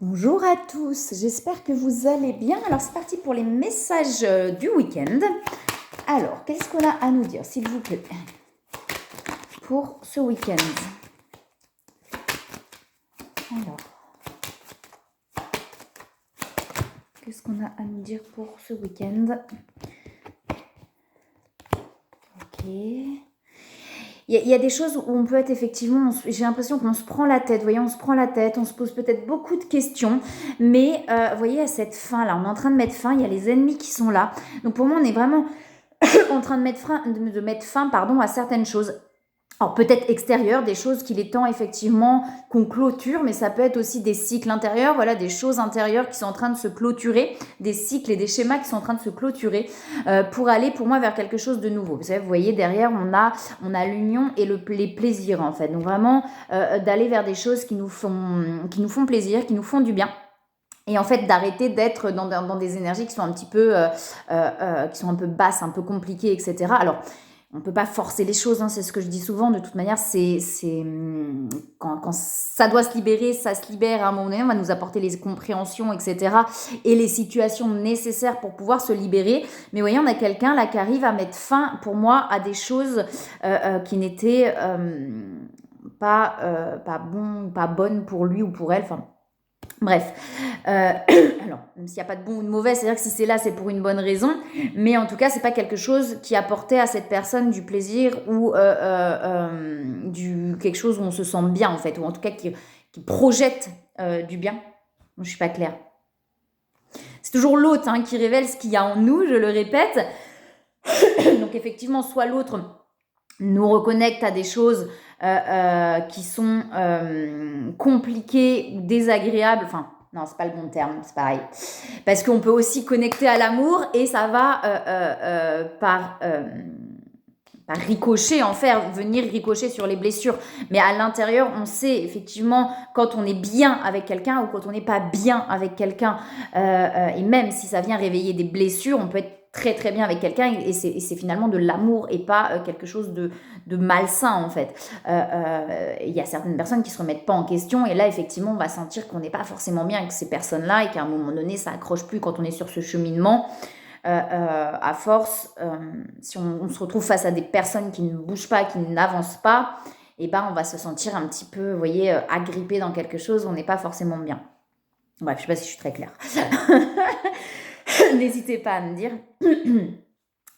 Bonjour à tous, j'espère que vous allez bien. Alors c'est parti pour les messages du week-end. Alors, qu'est-ce qu'on a à nous dire, s'il vous plaît, pour ce week-end? Alors, qu'est-ce qu'on a à nous dire pour ce week-end? Ok. Il y a des choses où on peut être effectivement, j'ai l'impression qu'on se prend la tête, vous voyez, on se prend la tête, on se pose peut-être beaucoup de questions, mais vous voyez, à cette fin-là, on est en train de mettre fin, il y a les ennemis qui sont là. Donc pour moi, on est vraiment en train de mettre fin, à certaines choses. Alors peut-être extérieures, des choses qu'il est temps effectivement qu'on clôture, mais ça peut être aussi des cycles intérieurs, voilà, des choses intérieures qui sont en train de se clôturer, des cycles et des schémas qui sont en train de se clôturer pour aller pour moi vers quelque chose de nouveau. Vous savez, vous voyez derrière on a l'union et les plaisirs en fait. Donc vraiment d'aller vers des choses qui nous font plaisir, qui nous font du bien. Et en fait, d'arrêter d'être dans des énergies qui sont un petit peu, qui sont un peu basses, un peu compliquées, etc. Alors, on ne peut pas forcer les choses, hein, c'est ce que je dis souvent. De toute manière, quand ça doit se libérer, ça se libère à un moment donné. On va nous apporter les compréhensions, etc. et les situations nécessaires pour pouvoir se libérer. Mais vous voyez, on a quelqu'un là qui arrive à mettre fin, pour moi, à des choses qui n'étaient pas bonnes pour lui ou pour elle. Enfin, bref, alors, même s'il n'y a pas de bon ou de mauvais, c'est-à-dire que si c'est là, c'est pour une bonne raison, mais en tout cas, c'est pas quelque chose qui apportait à cette personne du plaisir ou quelque chose où on se sent bien, en fait, ou en tout cas qui projette du bien. Je suis pas claire. C'est toujours l'autre qui révèle ce qu'il y a en nous, je le répète. Donc effectivement, soit l'autre nous reconnecte à des choses qui sont compliquées ou désagréables, enfin non, c'est pas le bon terme, c'est pareil. Parce qu'on peut aussi connecter à l'amour et ça va par ricochet venir ricocher sur les blessures. Mais à l'intérieur, on sait effectivement quand on est bien avec quelqu'un ou quand on n'est pas bien avec quelqu'un. Et même si ça vient réveiller des blessures, on peut être très très bien avec quelqu'un et c'est finalement de l'amour et pas quelque chose de malsain en fait. Il y a certaines personnes qui se remettent pas en question et là effectivement on va sentir qu'on n'est pas forcément bien avec ces personnes-là et qu'à un moment donné ça accroche plus quand on est sur ce cheminement. À force, si on se retrouve face à des personnes qui ne bougent pas, qui n'avancent pas, et ben on va se sentir un petit peu, vous voyez, agrippé dans quelque chose, on n'est pas forcément bien. Bref, je sais pas si je suis très claire. N'hésitez pas à me dire.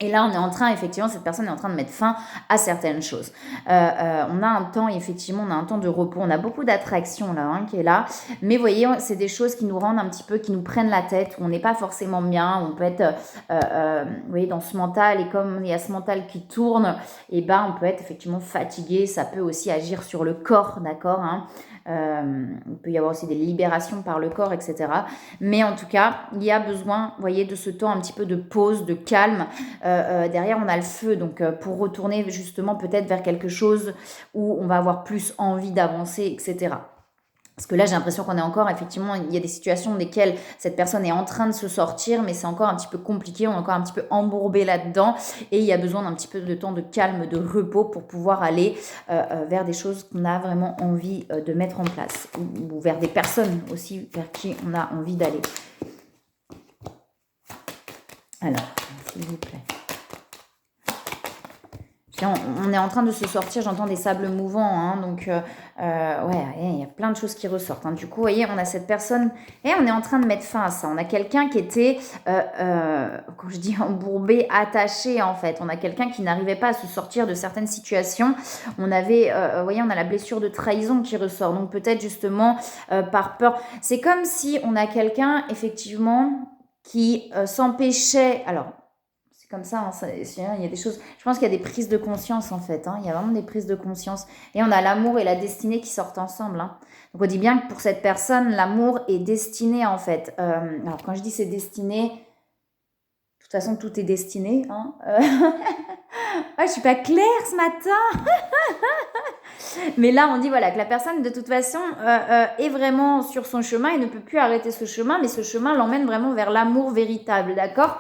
Et là, on est en train, effectivement, cette personne est en train de mettre fin à certaines choses. On a un temps, effectivement, on a un temps de repos. On a beaucoup d'attraction là, qui est là. Mais vous voyez, c'est des choses qui nous rendent un petit peu, qui nous prennent la tête, où on n'est pas forcément bien. On peut être, vous voyez, dans ce mental. Et comme il y a ce mental qui tourne, et ben, on peut être effectivement fatigué. Ça peut aussi agir sur le corps, d'accord, il peut y avoir aussi des libérations par le corps, etc. Mais en tout cas, il y a besoin, vous voyez, de ce temps un petit peu de pause, de calme. Derrière, on a le feu, donc pour retourner justement peut-être vers quelque chose où on va avoir plus envie d'avancer, etc. Parce que là, j'ai l'impression qu'on est encore, effectivement, il y a des situations desquelles cette personne est en train de se sortir, mais c'est encore un petit peu compliqué, on est encore un petit peu embourbé là-dedans, et il y a besoin d'un petit peu de temps de calme, de repos pour pouvoir aller vers des choses qu'on a vraiment envie de mettre en place, ou vers des personnes aussi vers qui on a envie d'aller. Alors, s'il vous plaît. On est en train de se sortir, j'entends des sables mouvants, donc ouais, il y a plein de choses qui ressortent. Du coup, vous voyez, on a cette personne, et on est en train de mettre fin à ça. On a quelqu'un qui était, quand je dis embourbé, attaché en fait. On a quelqu'un qui n'arrivait pas à se sortir de certaines situations. On avait, vous voyez, on a la blessure de trahison qui ressort. Donc peut-être justement par peur. C'est comme si on a quelqu'un, effectivement, qui s'empêchait... Alors, comme ça, il y a des choses, je pense qu'il y a des prises de conscience en fait, il y a vraiment des prises de conscience et on a l'amour et la destinée qui sortent ensemble. Donc on dit bien que pour cette personne, l'amour est destiné en fait. Alors quand je dis c'est destiné, de toute façon tout est destiné. Je suis pas claire ce matin. Mais là on dit voilà que la personne de toute façon est vraiment sur son chemin et ne peut plus arrêter ce chemin, mais ce chemin l'emmène vraiment vers l'amour véritable, d'accord ?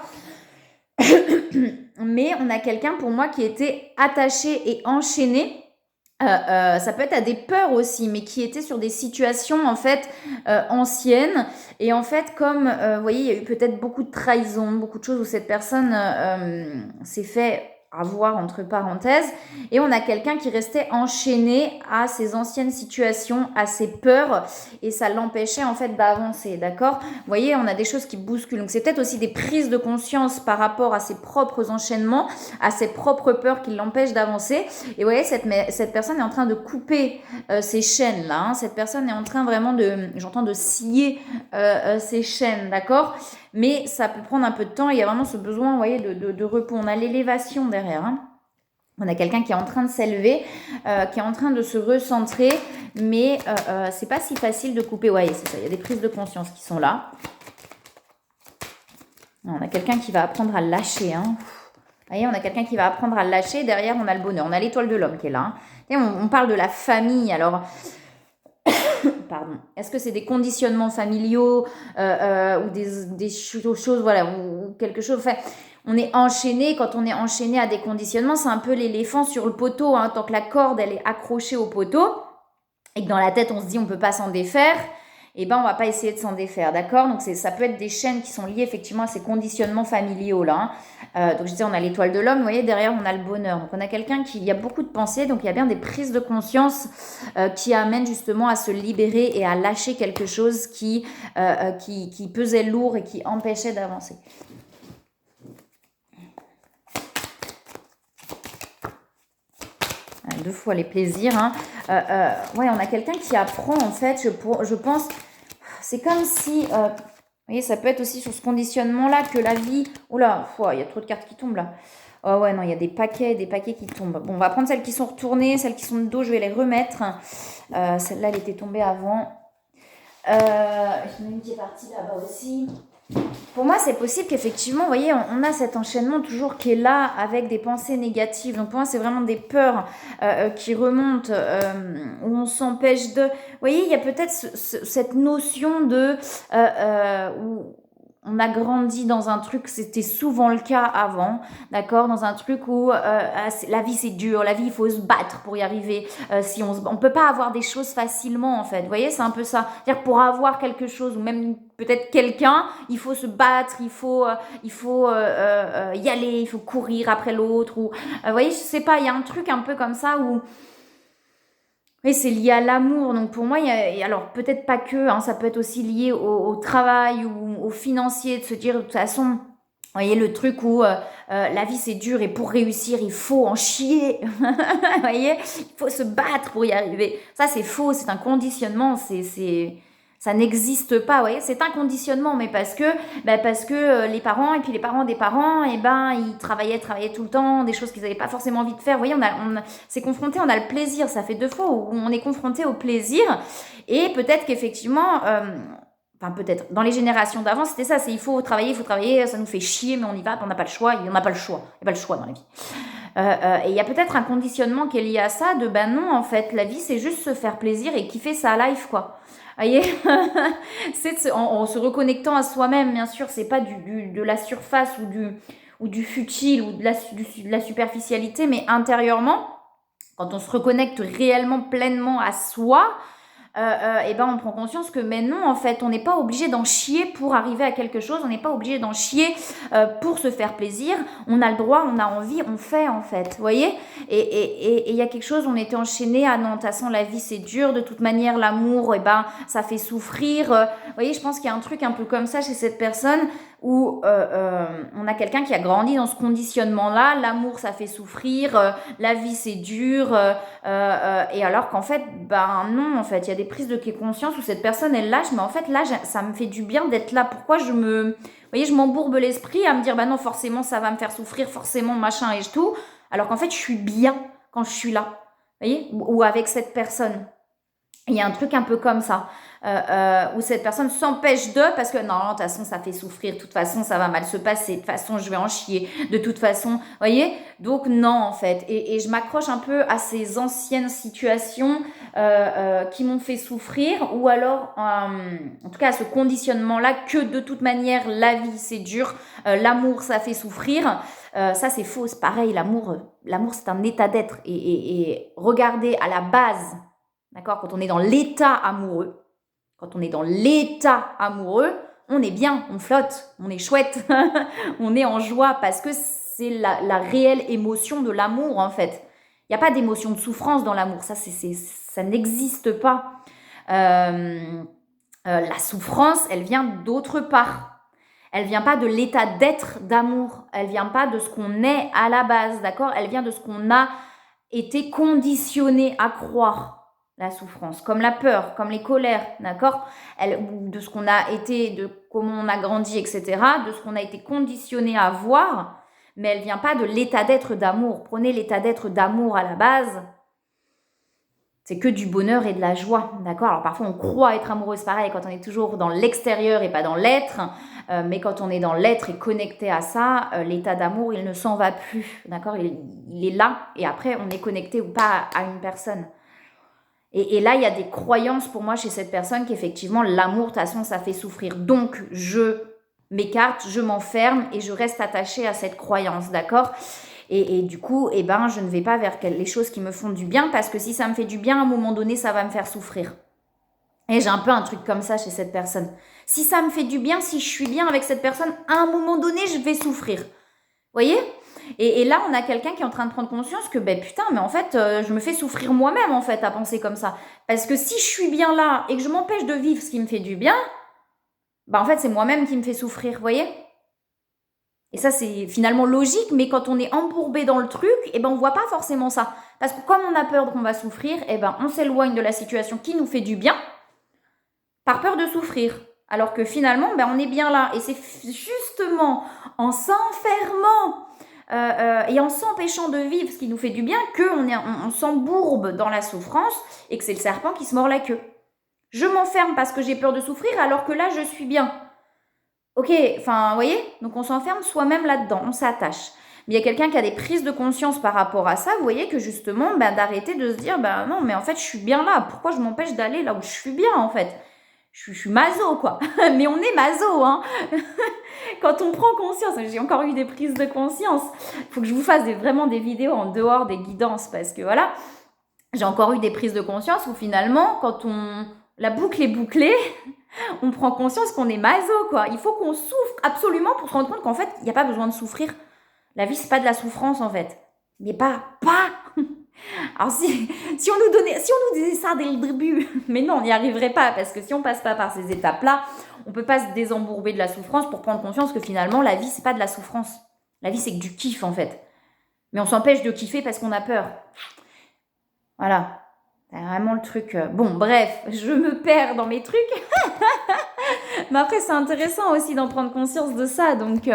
Mais on a quelqu'un pour moi qui était attaché et enchaîné Ça peut être à des peurs aussi, mais qui étaient sur des situations en fait anciennes. Et en fait, comme vous voyez, il y a eu peut-être beaucoup de trahison, beaucoup de choses où cette personne s'est fait avoir entre parenthèses. Et on a quelqu'un qui restait enchaîné à ses anciennes situations, à ses peurs, et ça l'empêchait en fait d'avancer, d'accord? Vous voyez, on a des choses qui bousculent. Donc c'est peut-être aussi des prises de conscience par rapport à ses propres enchaînements, à ses propres peurs qui l'empêchent d'avancer. Et vous voyez, cette personne est en train de couper ces chaînes là, hein. Cette personne est en train vraiment de scier ces chaînes, d'accord? Mais ça peut prendre un peu de temps. Il y a vraiment ce besoin, vous voyez, de repos. On a l'élévation derrière, hein. On a quelqu'un qui est en train de s'élever, qui est en train de se recentrer, mais c'est pas si facile de couper. Ouais, c'est ça. Il y a des prises de conscience qui sont là. On a quelqu'un qui va apprendre à lâcher, hein. Vous voyez, on a quelqu'un qui va apprendre à lâcher. Derrière, on a le bonheur. On a l'étoile de l'homme qui est là, hein. Et on parle de la famille. Alors, pardon. Est-ce que c'est des conditionnements familiaux ou des choses, voilà, ou quelque chose. Enfin, on est enchaîné. Quand on est enchaîné à des conditionnements, c'est un peu l'éléphant sur le poteau, hein. Tant que la corde elle est accrochée au poteau et que dans la tête on se dit on peut pas s'en défaire, et ben on va pas essayer de s'en défaire, d'accord? Donc ça peut être des chaînes qui sont liées effectivement à ces conditionnements familiaux là, hein. Donc je disais, on a l'étoile de l'homme, vous voyez, derrière on a le bonheur. Donc on a quelqu'un il y a beaucoup de pensées, donc il y a bien des prises de conscience qui amènent justement à se libérer et à lâcher quelque chose qui pesait lourd et qui empêchait d'avancer. Deux fois les plaisirs, hein. Ouais, on a quelqu'un qui apprend en fait, je pense, c'est comme si, vous voyez, ça peut être aussi sur ce conditionnement-là que la vie, oula, il y a trop de cartes qui tombent là. Oh ouais, non, il y a des paquets qui tombent. Bon, on va prendre celles qui sont retournées, celles qui sont de dos, je vais les remettre. Celle-là, elle était tombée avant. J'en ai une qui est partie là-bas aussi. Pour moi, c'est possible qu'effectivement, vous voyez, on a cet enchaînement toujours qui est là avec des pensées négatives. Donc pour moi, c'est vraiment des peurs qui remontent, où on s'empêche de... Vous voyez, il y a peut-être cette notion de... où on a grandi dans un truc, c'était souvent le cas avant, d'accord, dans un truc où la vie c'est dur, la vie il faut se battre pour y arriver. Si on peut pas avoir des choses facilement en fait. Vous voyez, c'est un peu ça. C'est-à-dire pour avoir quelque chose ou même peut-être quelqu'un, il faut se battre, il faut y aller, il faut courir après l'autre. Ou vous voyez, je sais pas, il y a un truc un peu comme ça où oui, c'est lié à l'amour. Donc pour moi, alors peut-être pas que, hein, ça peut être aussi lié au travail ou au financier, de se dire de toute façon, vous voyez le truc où la vie c'est dur et pour réussir il faut en chier. Vous voyez, il faut se battre pour y arriver. Ça c'est faux, c'est un conditionnement, ça n'existe pas. Vous voyez, c'est un conditionnement, mais parce que les parents et puis les parents des parents, et ben ils travaillaient tout le temps, des choses qu'ils n'avaient pas forcément envie de faire. Vous voyez, c'est confronté, on a le plaisir. Ça fait 2 fois où on est confronté au plaisir, et peut-être qu'effectivement. Enfin, peut-être. Dans les générations d'avant, c'était ça. C'est il faut travailler, ça nous fait chier, mais on y va, on n'a pas le choix. Il n'y en a pas le choix. Il n'y a pas le choix dans la vie. Et il y a peut-être un conditionnement qui est lié à ça, de ben non, en fait, la vie, c'est juste se faire plaisir et kiffer sa life, quoi. Vous voyez, c'est en se reconnectant à soi-même, bien sûr, c'est pas de la surface ou du futile ou de la superficialité, mais intérieurement, quand on se reconnecte réellement, pleinement à soi, et ben on prend conscience que mais non, en fait on n'est pas obligé d'en chier pour arriver à quelque chose, on n'est pas obligé d'en chier pour se faire plaisir, on a le droit, on a envie, on fait en fait, vous voyez, et il y a quelque chose, on était enchaîné à non, de toute façon la vie c'est dur, de toute manière l'amour, et ben ça fait souffrir, vous voyez, je pense qu'il y a un truc un peu comme ça chez cette personne où on a quelqu'un qui a grandi dans ce conditionnement-là, l'amour ça fait souffrir, la vie c'est dur, et alors qu'en fait, ben non, en fait, il y a des prises de conscience où cette personne elle lâche, mais en fait là, ça me fait du bien d'être là. Pourquoi vous voyez, je m'embourbe l'esprit à me dire, ben non, forcément ça va me faire souffrir, forcément machin et tout, alors qu'en fait je suis bien quand je suis là, vous voyez, ou avec cette personne. Il y a un truc un peu comme ça, où cette personne s'empêche parce que non, de toute façon, ça fait souffrir, de toute façon, ça va mal se passer, de toute façon, je vais en chier, de toute façon, vous voyez. Donc non, en fait. Et je m'accroche un peu à ces anciennes situations qui m'ont fait souffrir, ou alors, en tout cas, à ce conditionnement-là, que de toute manière, la vie, c'est dur, l'amour, ça fait souffrir. Ça, c'est faux. C'est pareil, l'amour, c'est un état d'être. Et regardez à la base, d'accord, quand on est dans l'état amoureux, on est bien, on flotte, on est chouette, on est en joie parce que c'est la réelle émotion de l'amour, en fait. Il n'y a pas d'émotion de souffrance dans l'amour, ça n'existe pas. La souffrance, elle vient d'autre part. Elle vient pas de l'état d'être d'amour. Elle vient pas de ce qu'on est à la base, d'accord? Elle vient de ce qu'on a été conditionné à croire, la souffrance, comme la peur, comme les colères, d'accord? De ce qu'on a été, de comment on a grandi, etc., de ce qu'on a été conditionné à voir, mais elle vient pas de l'état d'être d'amour. Prenez l'état d'être d'amour à la base, c'est que du bonheur et de la joie, d'accord? Alors parfois on croit être amoureux, c'est pareil, quand on est toujours dans l'extérieur et pas dans l'être, mais quand on est dans l'être et connecté à ça, l'état d'amour, il ne s'en va plus, d'accord? Il est là, et après on est connecté ou pas à une personne. Et là, il y a des croyances pour moi chez cette personne qu'effectivement, l'amour, de toute façon, ça fait souffrir. Donc, je m'écarte, je m'enferme et je reste attachée à cette croyance, d'accord? Et du coup, je ne vais pas vers les choses qui me font du bien parce que si ça me fait du bien, à un moment donné, ça va me faire souffrir. Et j'ai un peu un truc comme ça chez cette personne. Si ça me fait du bien, si je suis bien avec cette personne, à un moment donné, je vais souffrir. Vous voyez ? Et là, on a quelqu'un qui est en train de prendre conscience que, putain, mais en fait, je me fais souffrir moi-même, en fait, à penser comme ça. Parce que si je suis bien là et que je m'empêche de vivre ce qui me fait du bien, en fait, c'est moi-même qui me fait souffrir, vous voyez ? Et ça, c'est finalement logique, mais quand on est embourbé dans le truc, on voit pas forcément ça. Parce que comme on a peur qu'on va souffrir, on s'éloigne de la situation qui nous fait du bien, par peur de souffrir. Alors que finalement, on est bien là. Et c'est justement en s'enfermant et en s'empêchant de vivre ce qui nous fait du bien qu'on s'embourbe dans la souffrance et que c'est le serpent qui se mord la queue. Je m'enferme parce que j'ai peur de souffrir alors que là, je suis bien. Ok, vous voyez? Donc on s'enferme soi-même là-dedans, on s'attache. Mais il y a quelqu'un qui a des prises de conscience par rapport à ça, vous voyez que justement, d'arrêter de se dire, non, mais en fait, je suis bien là. Pourquoi je m'empêche d'aller là où je suis bien, en fait? Je suis maso, quoi. Mais on est maso, hein. Quand on prend conscience, j'ai encore eu des prises de conscience. Il faut que je vous fasse vraiment des vidéos en dehors des guidances parce que voilà, j'ai encore eu des prises de conscience où finalement, quand la boucle est bouclée, on prend conscience qu'on est maso, quoi. Il faut qu'on souffre absolument pour se rendre compte qu'en fait, il n'y a pas besoin de souffrir. La vie, c'est pas de la souffrance, en fait. Mais pas. Alors, si on nous disait ça dès le début, mais non, on n'y arriverait pas, parce que si on passe pas par ces étapes-là, on peut pas se désembourber de la souffrance pour prendre conscience que finalement, la vie, c'est pas de la souffrance. La vie, c'est que du kiff, en fait. Mais on s'empêche de kiffer parce qu'on a peur. Voilà. C'est vraiment le truc. Bon, bref, je me perds dans mes trucs. Mais après, c'est intéressant aussi d'en prendre conscience de ça. Donc,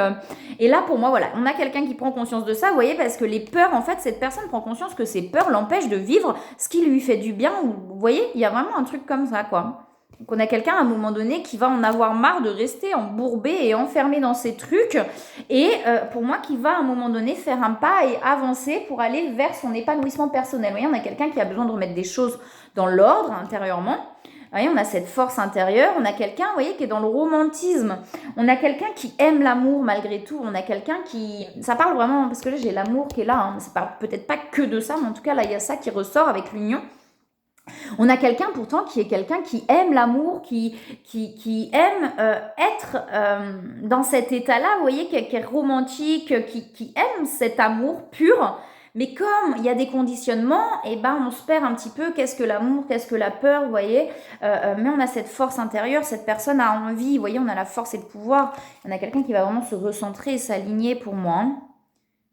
et là, pour moi, voilà, on a quelqu'un qui prend conscience de ça, vous voyez, parce que les peurs, en fait, cette personne prend conscience que ces peurs l'empêchent de vivre ce qui lui fait du bien. Vous voyez, il y a vraiment un truc comme ça, quoi. Donc, on a quelqu'un, à un moment donné, qui va en avoir marre de rester embourbé et enfermé dans ces trucs. Et pour moi, qui va, à un moment donné, faire un pas et avancer pour aller vers son épanouissement personnel. Vous voyez, on a quelqu'un qui a besoin de remettre des choses dans l'ordre intérieurement. Vous voyez, on a cette force intérieure, on a quelqu'un, vous voyez, qui est dans le romantisme. On a quelqu'un qui aime l'amour malgré tout. On a quelqu'un qui... Ça parle vraiment, parce que là, j'ai l'amour qui est là. Hein. Ça parle peut-être pas que de ça, mais en tout cas, là, il y a ça qui ressort avec l'union. On a quelqu'un pourtant qui est quelqu'un qui aime l'amour, qui aime être dans cet état-là, vous voyez, qui est romantique, qui aime cet amour pur. Mais comme il y a des conditionnements, on se perd un petit peu. Qu'est-ce que l'amour, qu'est-ce que la peur, vous voyez, mais on a cette force intérieure, cette personne a envie, vous voyez, on a la force et le pouvoir. On a quelqu'un qui va vraiment se recentrer et s'aligner pour moi. Hein.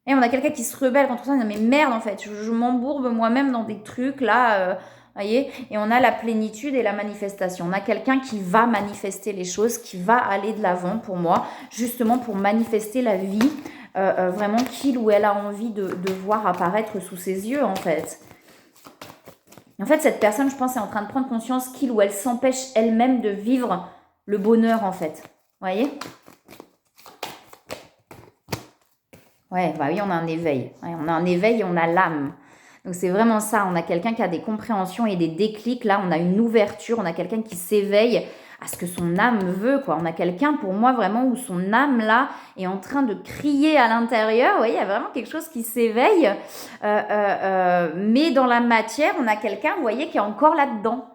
Et on a quelqu'un qui se rebelle contre ça, mais merde en fait, je m'embourbe moi-même dans des trucs là, voyez, et on a la plénitude et la manifestation. On a quelqu'un qui va manifester les choses, qui va aller de l'avant pour moi, justement pour manifester la vie. Vraiment qu'il ou elle a envie de voir apparaître sous ses yeux, en fait. En fait, cette personne, je pense, est en train de prendre conscience qu'il ou elle s'empêche elle-même de vivre le bonheur, en fait. Vous voyez ? Ouais, oui, on a un éveil. Ouais, on a un éveil et on a l'âme. Donc, c'est vraiment ça. On a quelqu'un qui a des compréhensions et des déclics. Là, on a une ouverture. On a quelqu'un qui s'éveille à ce que son âme veut, quoi. On a quelqu'un, pour moi, vraiment, où son âme, là, est en train de crier à l'intérieur. Vous voyez, il y a vraiment quelque chose qui s'éveille. Mais dans la matière, on a quelqu'un, vous voyez, qui est encore là-dedans.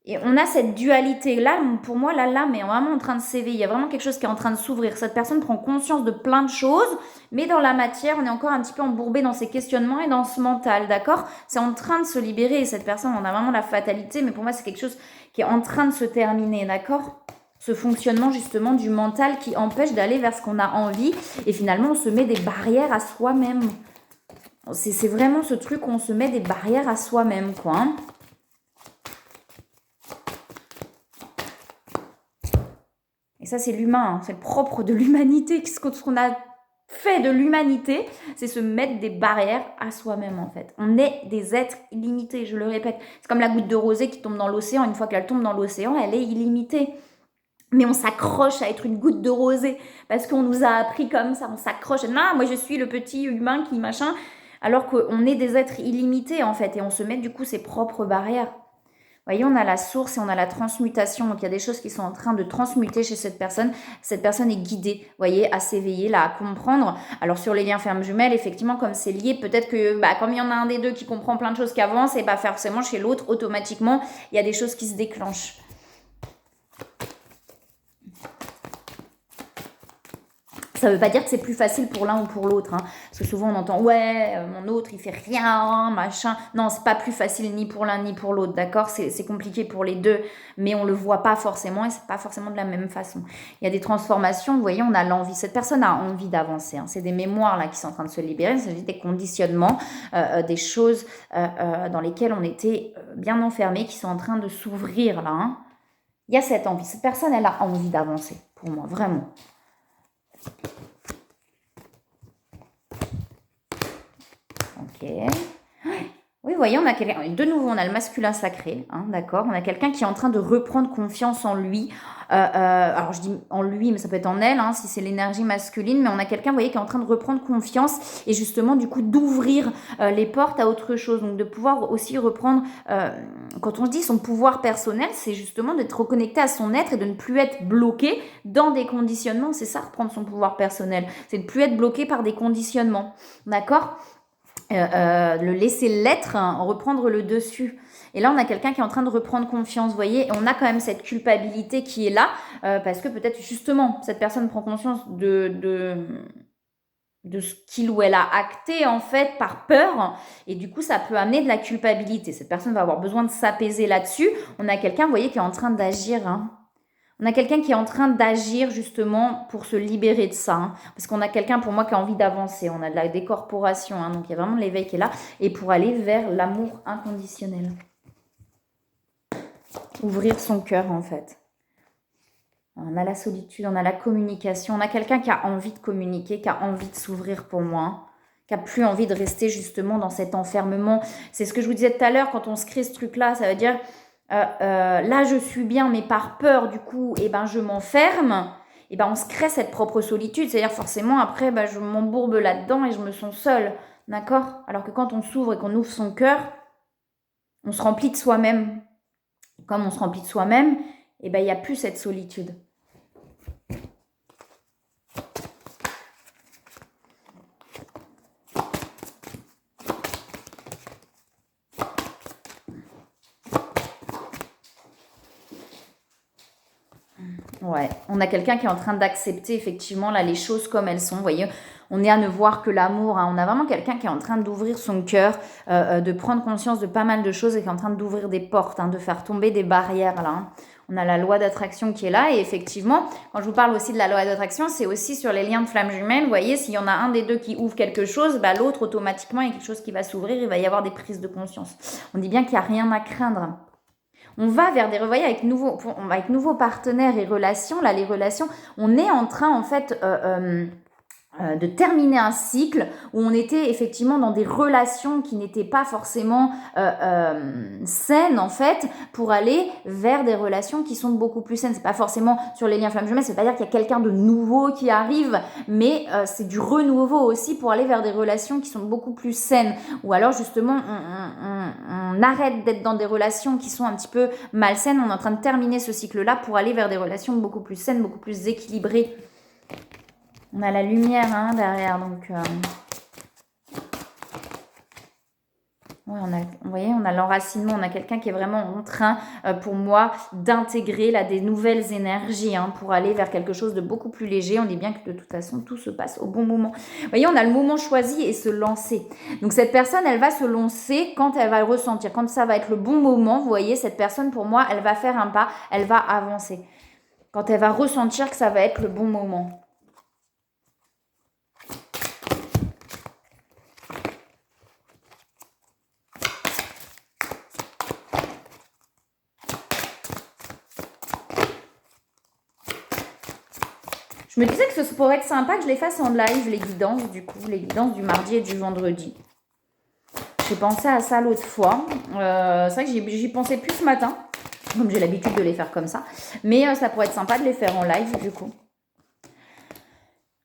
Et on a cette dualité-là, pour moi, la lame est vraiment en train de s'éveiller. Il y a vraiment quelque chose qui est en train de s'ouvrir. Cette personne prend conscience de plein de choses, mais dans la matière, on est encore un petit peu embourbé dans ses questionnements et dans ce mental, d'accord? C'est en train de se libérer. Et cette personne, on a vraiment la fatalité, mais pour moi, c'est quelque chose qui est en train de se terminer, d'accord? Ce fonctionnement, justement, du mental qui empêche d'aller vers ce qu'on a envie. Et finalement, on se met des barrières à soi-même. C'est vraiment ce truc où on se met des barrières à soi-même, quoi, hein. Et ça, c'est l'humain, hein. C'est le propre de l'humanité. Ce qu'on a fait de l'humanité, c'est se mettre des barrières à soi-même, en fait. On est des êtres illimités, je le répète. C'est comme la goutte de rosée qui tombe dans l'océan. Une fois qu'elle tombe dans l'océan, elle est illimitée. Mais on s'accroche à être une goutte de rosée parce qu'on nous a appris comme ça. On s'accroche. Non, moi, je suis le petit humain qui machin. Alors qu'on est des êtres illimités, en fait. Et on se met, du coup, ses propres barrières. Vous voyez, on a la source et on a la transmutation. Donc, il y a des choses qui sont en train de transmuter chez cette personne. Cette personne est guidée, vous voyez, à s'éveiller, là, à comprendre. Alors, sur les liens fermes jumelles, effectivement, comme c'est lié, peut-être que, comme il y en a un des deux qui comprend plein de choses qui avancent, et forcément, chez l'autre, automatiquement, il y a des choses qui se déclenchent. Ça ne veut pas dire que c'est plus facile pour l'un ou pour l'autre, hein. Parce que souvent on entend « ouais, mon autre il fait rien, machin ». Non, c'est pas plus facile ni pour l'un ni pour l'autre, d'accord? C'est compliqué pour les deux, mais on le voit pas forcément et c'est pas forcément de la même façon. Il y a des transformations, vous voyez, on a l'envie. Cette personne a envie d'avancer, hein. C'est des mémoires là qui sont en train de se libérer, il s'agit des conditionnements, des choses dans lesquelles on était bien enfermés qui sont en train de s'ouvrir là, hein. Il y a cette envie. Cette personne, elle a envie d'avancer, pour moi, vraiment. Ok. Oui, vous voyez, on a quelqu'un. De nouveau, on a le masculin sacré, hein, d'accord. On a quelqu'un qui est en train de reprendre confiance en lui. Alors, je dis en lui, mais ça peut être en elle, hein, si c'est l'énergie masculine. Mais on a quelqu'un, vous voyez, qui est en train de reprendre confiance et justement, du coup, d'ouvrir les portes à autre chose. Donc, de pouvoir aussi reprendre. Quand on dit son pouvoir personnel, c'est justement d'être reconnecté à son être et de ne plus être bloqué dans des conditionnements. C'est ça, reprendre son pouvoir personnel. C'est de ne plus être bloqué par des conditionnements, d'accord. Le laisser l'être, hein, reprendre le dessus. Et là, on a quelqu'un qui est en train de reprendre confiance, vous voyez, et on a quand même cette culpabilité qui est là, parce que peut-être justement, cette personne prend conscience de ce qu'il ou elle a acté, en fait, par peur, et du coup, ça peut amener de la culpabilité. Cette personne va avoir besoin de s'apaiser là-dessus. On a quelqu'un, vous voyez, qui est en train d'agir, hein. On a quelqu'un qui est en train d'agir justement pour se libérer de ça, hein. Parce qu'on a quelqu'un pour moi qui a envie d'avancer. On a de la décorporation, hein, donc il y a vraiment l'éveil qui est là. Et pour aller vers l'amour inconditionnel. Ouvrir son cœur en fait. On a la solitude, on a la communication. On a quelqu'un qui a envie de communiquer, qui a envie de s'ouvrir pour moi. Qui a plus envie de rester justement dans cet enfermement. C'est ce que je vous disais tout à l'heure, quand on se crée ce truc-là, ça veut dire... là je suis bien mais par peur du coup je m'enferme, on se crée cette propre solitude, c'est-à-dire forcément après je m'embourbe là-dedans et je me sens seule, d'accord? Alors que quand on s'ouvre et qu'on ouvre son cœur, on se remplit de soi-même. Comme on se remplit de soi-même, il n'y a plus cette solitude. Ouais, on a quelqu'un qui est en train d'accepter effectivement là les choses comme elles sont. Vous voyez, on est à ne voir que l'amour, hein. On a vraiment quelqu'un qui est en train d'ouvrir son cœur, de prendre conscience de pas mal de choses et qui est en train d'ouvrir des portes, hein, de faire tomber des barrières là, hein. On a la loi d'attraction qui est là et effectivement, quand je vous parle aussi de la loi d'attraction, c'est aussi sur les liens de flammes jumelles. Vous voyez, s'il y en a un des deux qui ouvre quelque chose, l'autre automatiquement il y a quelque chose qui va s'ouvrir, il va y avoir des prises de conscience. On dit bien qu'il n'y a rien à craindre. On va vers des revoyages avec nouveaux partenaires et relations. Là, les relations, on est en train, en fait, de terminer un cycle où on était effectivement dans des relations qui n'étaient pas forcément saines en fait, pour aller vers des relations qui sont beaucoup plus saines. C'est pas forcément sur les liens flammes jumelles, c'est pas dire qu'il y a quelqu'un de nouveau qui arrive, mais c'est du renouveau aussi pour aller vers des relations qui sont beaucoup plus saines. Ou alors justement on arrête d'être dans des relations qui sont un petit peu malsaines, on est en train de terminer ce cycle-là pour aller vers des relations beaucoup plus saines, beaucoup plus équilibrées. On a la lumière derrière, donc ouais, vous voyez, on a l'enracinement, on a quelqu'un qui est vraiment en train, pour moi, d'intégrer là des nouvelles énergies pour aller vers quelque chose de beaucoup plus léger. On dit bien que de toute façon, tout se passe au bon moment. Vous voyez, on a le moment choisi et se lancer. Donc cette personne, elle va se lancer quand elle va le ressentir, quand ça va être le bon moment. Vous voyez, cette personne, pour moi, elle va faire un pas, elle va avancer. Quand elle va ressentir que ça va être le bon moment. Je me disais que ce pourrait être sympa que je les fasse en live, les guidances, du coup, les guidances du mardi et du vendredi. J'ai pensé à ça l'autre fois. C'est vrai que j'y pensais plus ce matin, comme j'ai l'habitude de les faire comme ça. Mais ça pourrait être sympa de les faire en live, du coup.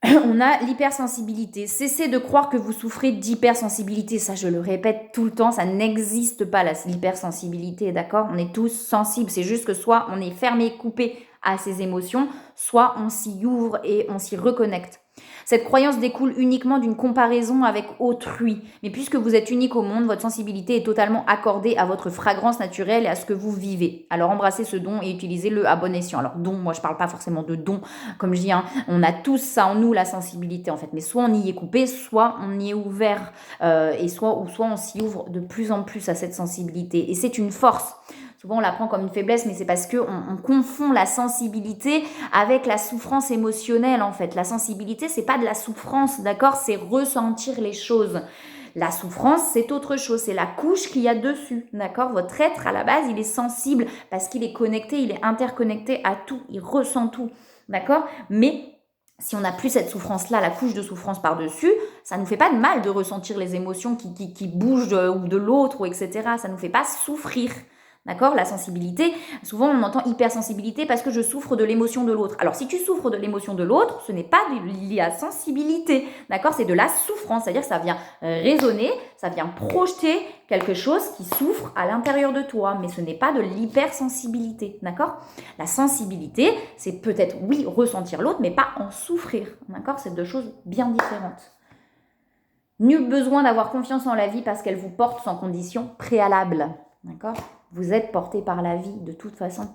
On a l'hypersensibilité. Cessez de croire que vous souffrez d'hypersensibilité. Ça, je le répète tout le temps, ça n'existe pas, l'hypersensibilité, d'accord? On est tous sensibles. C'est juste que soit on est fermé, coupé à ses émotions, soit on s'y ouvre et on s'y reconnecte. Cette croyance découle uniquement d'une comparaison avec autrui. Mais puisque vous êtes unique au monde, votre sensibilité est totalement accordée à votre fragrance naturelle et à ce que vous vivez. Alors embrassez ce don et utilisez-le à bon escient. Alors don, moi je parle pas forcément de don, comme je dis, on a tous ça en nous, la sensibilité en fait. Mais soit on y est coupé, soit on y est ouvert, et soit on s'y ouvre de plus en plus à cette sensibilité. Et c'est une force. Souvent, on la prend comme une faiblesse, mais c'est parce qu'on confond la sensibilité avec la souffrance émotionnelle, en fait. La sensibilité, c'est pas de la souffrance, d'accord? C'est ressentir les choses. La souffrance, c'est autre chose, c'est la couche qu'il y a dessus, d'accord? Votre être, à la base, il est sensible parce qu'il est connecté, il est interconnecté à tout, il ressent tout, d'accord? Mais si on n'a plus cette souffrance-là, la couche de souffrance par-dessus, ça ne nous fait pas de mal de ressentir les émotions qui bougent ou de l'autre, ou etc. Ça ne nous fait pas souffrir. D'accord? La sensibilité, souvent on entend hypersensibilité parce que je souffre de l'émotion de l'autre. Alors si tu souffres de l'émotion de l'autre, ce n'est pas de la sensibilité, d'accord? C'est de la souffrance, c'est-à-dire que ça vient résonner, ça vient projeter quelque chose qui souffre à l'intérieur de toi, mais ce n'est pas de l'hypersensibilité, d'accord? La sensibilité, c'est peut-être, oui, ressentir l'autre, mais pas en souffrir, d'accord? C'est deux choses bien différentes. Nul besoin d'avoir confiance en la vie parce qu'elle vous porte sans condition préalable, d'accord? Vous êtes porté par la vie de toute façon.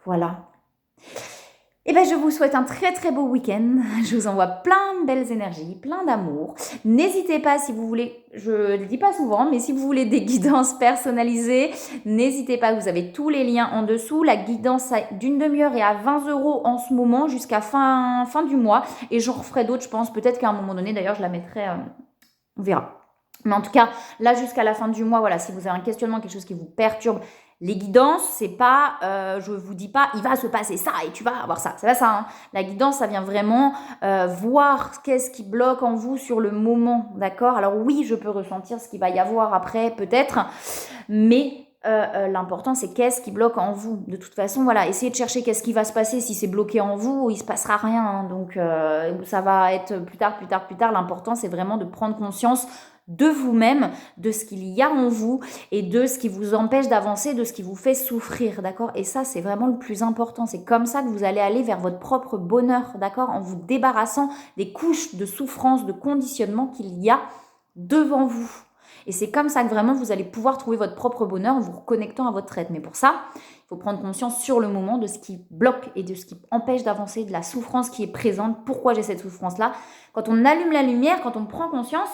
Voilà. Et bien, je vous souhaite un très très beau week-end. Je vous envoie plein de belles énergies, plein d'amour. N'hésitez pas si vous voulez, je ne le dis pas souvent, mais si vous voulez des guidances personnalisées, n'hésitez pas, vous avez tous les liens en dessous. La guidance d'une demi-heure est à 20 € en ce moment jusqu'à fin du mois. Et j'en referai d'autres, je pense. Peut-être qu'à un moment donné, d'ailleurs, je la mettrai, on verra. Mais en tout cas, là, jusqu'à la fin du mois, voilà, si vous avez un questionnement, quelque chose qui vous perturbe, les guidances, c'est pas, je vous dis pas, il va se passer ça et tu vas avoir ça. C'est pas ça. La guidance, ça vient vraiment voir qu'est-ce qui bloque en vous sur le moment, d'accord? Alors oui, je peux ressentir ce qu'il va y avoir après, peut-être, mais l'important, c'est qu'est-ce qui bloque en vous. De toute façon, voilà, essayez de chercher qu'est-ce qui va se passer. Si c'est bloqué en vous, il se passera rien. Donc, ça va être plus tard. L'important, c'est vraiment de prendre conscience de vous-même, de ce qu'il y a en vous et de ce qui vous empêche d'avancer, de ce qui vous fait souffrir, d'accord? Et ça, c'est vraiment le plus important. C'est comme ça que vous allez aller vers votre propre bonheur, d'accord? En vous débarrassant des couches de souffrance, de conditionnement qu'il y a devant vous. Et c'est comme ça que vraiment vous allez pouvoir trouver votre propre bonheur en vous reconnectant à votre être. Mais pour ça, il faut prendre conscience sur le moment de ce qui bloque et de ce qui empêche d'avancer, de la souffrance qui est présente. Pourquoi j'ai cette souffrance-là? Quand on allume la lumière, quand on prend conscience,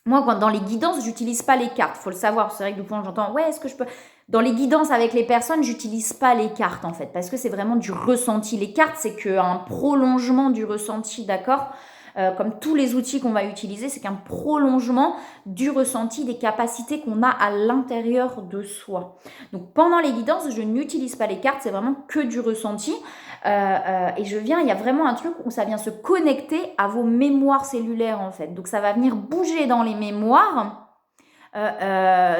moi, dans les guidances, j'utilise pas les cartes. Faut le savoir. C'est vrai que du coup, j'entends, ouais, est-ce que je peux... Dans les guidances avec les personnes, j'utilise pas les cartes, en fait, parce que c'est vraiment du ressenti. Les cartes, c'est qu'un prolongement du ressenti, d'accord? Comme tous les outils qu'on va utiliser, c'est qu'un prolongement du ressenti, des capacités qu'on a à l'intérieur de soi. Donc, pendant les guidances, je n'utilise pas les cartes, c'est vraiment que du ressenti. Et il y a vraiment un truc où ça vient se connecter à vos mémoires cellulaires en fait. Donc ça va venir bouger dans les mémoires,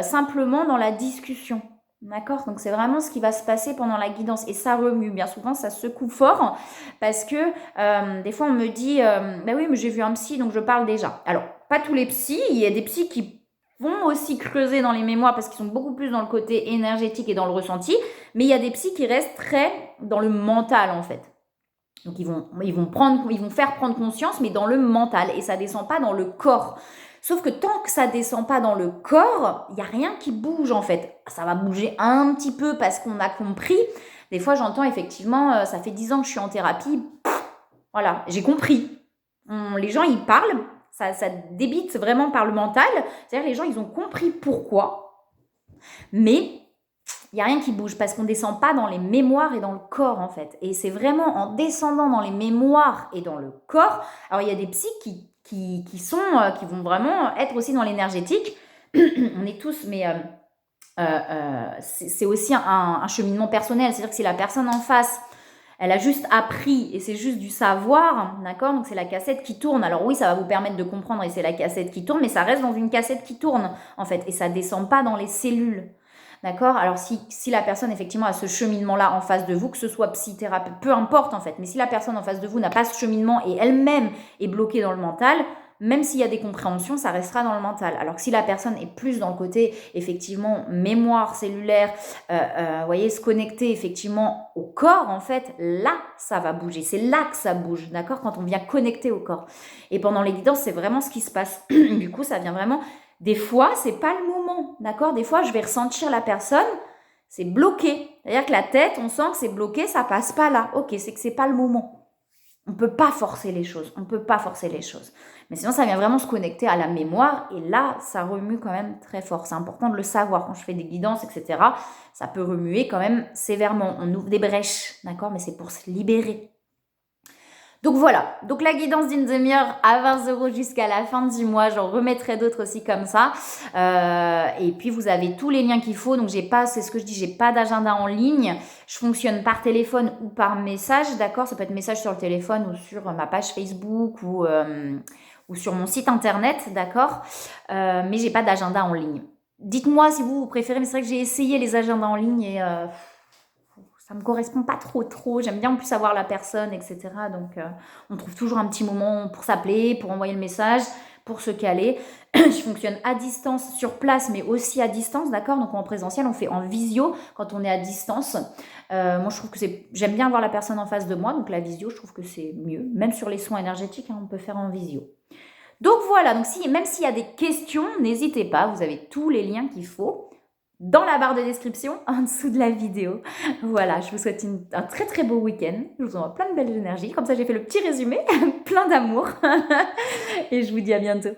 simplement dans la discussion. D'accord? Donc c'est vraiment ce qui va se passer pendant la guidance. Et ça remue. Bien souvent, ça secoue fort parce que des fois, on me dit bah oui, mais j'ai vu un psy, donc je parle déjà. Alors, pas tous les psys. Il y a des psys qui vont aussi creuser dans les mémoires parce qu'ils sont beaucoup plus dans le côté énergétique et dans le ressenti. Mais il y a des psys qui restent très dans le mental, en fait. Donc, ils vont faire prendre conscience, mais dans le mental. Et ça descend pas dans le corps. Sauf que tant que ça descend pas dans le corps, il n'y a rien qui bouge en fait. Ça va bouger un petit peu parce qu'on a compris. Des fois, j'entends effectivement, ça fait 10 ans que je suis en thérapie. Voilà, j'ai compris. Les gens, ils parlent, ça débite vraiment par le mental. C'est-à-dire les gens, ils ont compris pourquoi. Mais il n'y a rien qui bouge parce qu'on ne descend pas dans les mémoires et dans le corps en fait. Et c'est vraiment en descendant dans les mémoires et dans le corps. Alors il y a des psys qui vont vraiment être aussi dans l'énergétique. On est tous, mais c'est aussi un cheminement personnel. C'est-à-dire que si la personne en face, elle a juste appris et c'est juste du savoir, d'accord? Donc c'est la cassette qui tourne. Alors oui, ça va vous permettre de comprendre et c'est la cassette qui tourne, mais ça reste dans une cassette qui tourne en fait et ça descend pas dans les cellules. D'accord? Alors, si la personne, effectivement, a ce cheminement-là en face de vous, que ce soit psychothérapeute, peu importe en fait, mais si la personne en face de vous n'a pas ce cheminement et elle-même est bloquée dans le mental, même s'il y a des compréhensions, ça restera dans le mental. Alors que si la personne est plus dans le côté, effectivement, mémoire cellulaire, voyez, se connecter effectivement au corps, en fait, là, ça va bouger. C'est là que ça bouge, d'accord? Quand on vient connecter au corps. Et pendant les guidances, c'est vraiment ce qui se passe. Du coup, ça vient vraiment... Des fois, c'est pas le moment, d'accord? Des fois, je vais ressentir la personne, c'est bloqué. C'est-à-dire que la tête, on sent que c'est bloqué, ça passe pas là. Ok, c'est que c'est pas le moment. On peut pas forcer les choses. On peut pas forcer les choses. Mais sinon, ça vient vraiment se connecter à la mémoire. Et là, ça remue quand même très fort. C'est important de le savoir. Quand je fais des guidances, etc., ça peut remuer quand même sévèrement. On ouvre des brèches, d'accord? Mais c'est pour se libérer. Donc voilà, donc la guidance d'une demi-heure à 20 € jusqu'à la fin du mois. J'en remettrai d'autres aussi comme ça. Et puis vous avez tous les liens qu'il faut. Donc c'est ce que je dis, j'ai pas d'agenda en ligne. Je fonctionne par téléphone ou par message, d'accord? Ça peut être message sur le téléphone ou sur ma page Facebook ou sur mon site internet, d'accord? Mais j'ai pas d'agenda en ligne. Dites-moi si vous préférez, mais c'est vrai que j'ai essayé les agendas en ligne et... ça me correspond pas trop. J'aime bien en plus savoir la personne, etc. Donc, on trouve toujours un petit moment pour s'appeler, pour envoyer le message, pour se caler. Je fonctionne à distance, sur place, mais aussi à distance, d'accord? Donc, en présentiel, on fait en visio quand on est à distance. Moi, je trouve que j'aime bien voir la personne en face de moi. Donc, la visio, je trouve que c'est mieux. Même sur les soins énergétiques, on peut faire en visio. Donc, voilà. Donc, même s'il y a des questions, n'hésitez pas. Vous avez tous les liens qu'il faut dans la barre de description en dessous de la vidéo. Voilà, je vous souhaite un très très beau week-end. Je vous envoie plein de belles énergies. Comme ça, j'ai fait le petit résumé, plein d'amour. Et je vous dis à bientôt.